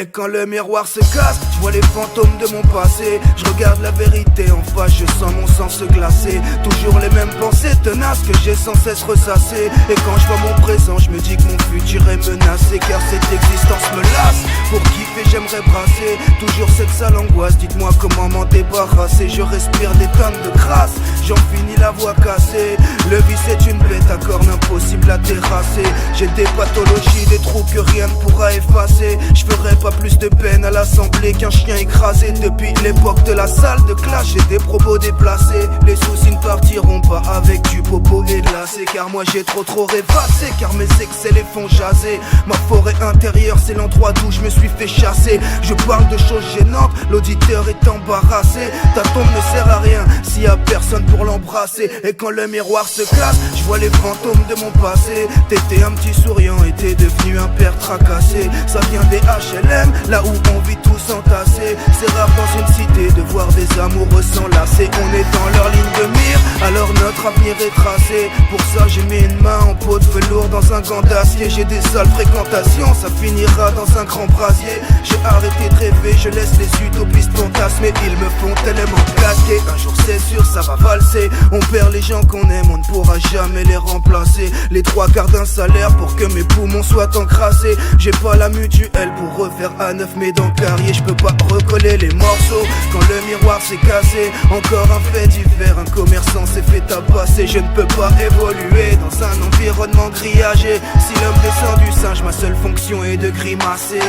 Et quand le miroir se casse, je vois les fantômes de mon passé. Je regarde la vérité en face, je sens mon sang se glacer. Toujours les mêmes pensées tenaces que j'ai sans cesse ressassées. Et quand je vois mon présent, je me dis que mon futur est menacé. Car cette existence me lasse, pour kiffer j'aimerais brasser. Toujours cette sale angoisse, dites-moi comment m'en débarrasser. Je respire des tonnes de crasse, j'en finis la voix cassée. Le vice est une bête à cornes impossible à terrasser. J'ai des pathologies, des trous que rien ne pourra effacer. Je ferai pas plus de peine à l'assemblée qu'un chien écrasé. Depuis l'époque de la salle de classe, j'ai des propos déplacés. Les soucis ne partiront pas avec du popo et de lacet. Car moi j'ai trop rêvassé, car mes excès les font jaser. Ma forêt intérieure c'est l'endroit d'où je me suis fait chasser. Je parle de choses gênantes, l'auditeur est embarrassé. Ta tombe ne sert à rien s'il y a personne pour l'embrasser. Et quand le miroir se casse, je vois les fantômes de mon passé. T'étais un petit souriant et t'es devenu un père tracassé. Ça vient des HLM, là où on vit tous entassés. C'est rare dans une cité de voir des amoureux s'enlacer. On est dans leur ligne de mire, alors notre avenir est tracé. Pour ça j'ai mis une main en peau de velours dans un gant d'acier. J'ai des sales fréquentations, ça finira dans un grand brasier. J'ai arrêté de rêver, je laisse les utopistes fantasmer. Ils me font tellement claquer, un jour c'est sûr ça va valser. On perd les gens qu'on aime, on ne pourra jamais les remplacer. Les trois quarts d'un salaire pour que mes poumons soient encrassés. J'ai pas la mutuelle pour refaire à neuf mes dents carriées. Je peux pas recoller les morceaux quand le miroir s'est cassé. Encore un fait divers, un commerçant s'est fait tabasser. Je ne peux pas évoluer dans un environnement grillagé. Si l'homme descend du singe, ma seule fonction est de grimacer.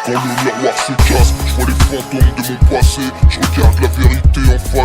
Quand le miroir se casse, je vois les fantômes de mon passé. Je regarde la vérité en face.